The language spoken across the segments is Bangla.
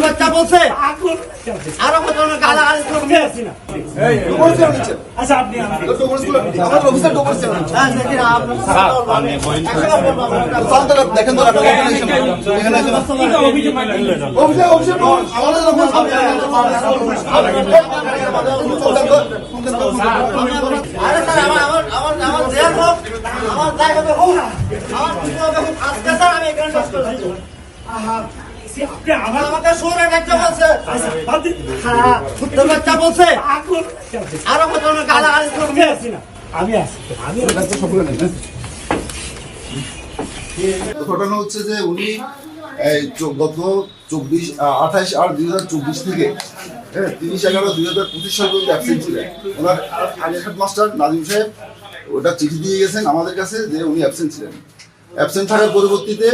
বাচ্চা বলছে আরো কত গালাগালি করবে। আচ্ছা আপনি আমাদের অফিসার তো করছেন দেখেন তো আমাকে সুরে ডাকতে বলছে বাচ্চা বলছে আরো কত গালাগালি করবে। আমি ঘটনা হচ্ছে যে উনি গত 28/8/2024 থেকে 30/11/2025 সাল পর্যন্ত অ্যাবসেন্ট ছিলেন। ওনার আগের হেডমাস্টার নাজিম সাহেব ওটা চিঠি দিয়ে গেছেন আমাদের কাছে যে উনি অ্যাবসেন্ট ছিলেন। অ্যাবসেন্ট থাকার পরবর্তীতে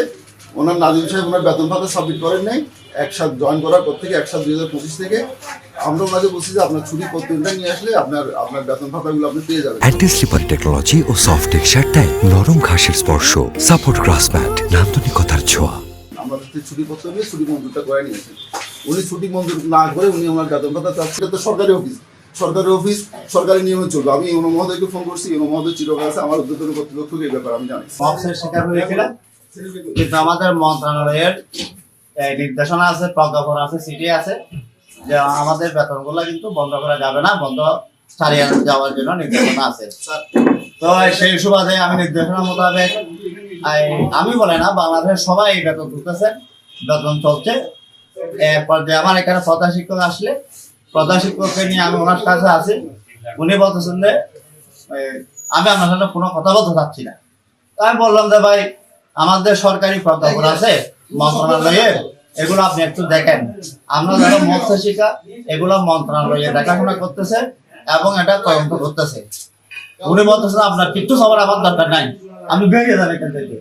ওনার নাজিম সাহেব ওনার বেতন ভাতা সাবমিট করেন নাই। একসাথে জয়েন করার পর থেকে 1/7/2025 থেকে আমরা ওনাকে বলছি যে আপনার ছুটি পত্রটা নিয়ে আসলে আপনার বেতন ভাতাগুলো আপনি পেয়ে যাবেন। অ্যান্টি স্লিপার টেকনোলজি ও সফট টেক্সচার টাইল, নরম ঘাসের স্পর্শ, সাপোর্ট গ্রাস ম্যাট, নান্দনিকতার ছোঁয়া। আমরা ছুটি পত্র নিয়ে ছুটি মঞ্জুরটা করে নিয়েছেন। উনি ছুটি মঞ্জুর না করে উনি ওনার বেতন ভাতা চাচ্ছেন। তো সরকারি অফিস সরকারি নিয়মে চলবে। আমি ইউনো মহোদয়কে ফোন করছি, ইউনো মহোদয় চিরকাল আছে, আমার উদ্যোতন কর্তৃপক্ষকে এই ব্যাপারে আমি জানি। শিকার হয়েছিলেন কিন্তু আমাদের মন্ত্রণালয়ের নির্দেশনা আছে, প্রজ্ঞাপন আছে, চিঠি আছে যে আমাদের বেতনগুলো কিন্তু বন্ধ করা যাবে না, বন্ধ ছাড়িয়ে যাওয়ার জন্য নির্দেশনা আছে। তো সেই সুবাদে আমি নির্দেশনা মোতাবেক আমি বলে না, বাংলাদেশের সবাই এই বেতন তুলতেছে, বেতন চলছে। এরপর যে আমার এখানে প্রধান শিক্ষক আসলে প্রধান শিক্ষককে নিয়ে আমি ওনার কাছে আছি, উনি বলতেছেন যে আমি আপনার সাথে কোনো কথা বলতে চাচ্ছি না। আমি বললাম যে ভাই আমাদের সরকারি প্রজ্ঞাপন আছে মন্ত্রণালয়ের, এগুলো আপনি একটু দেখেন। আমরা যারা মৎস্য শিক্ষা এগুলো মন্ত্রণালয়ে দেখাশোনা করতেছে এবং এটা তদন্ত করতেছে। উনি বলতেছেন আপনার কিচ্ছু খবর আমার দরকার নাই, আমি বেরিয়ে যান এখান থেকে।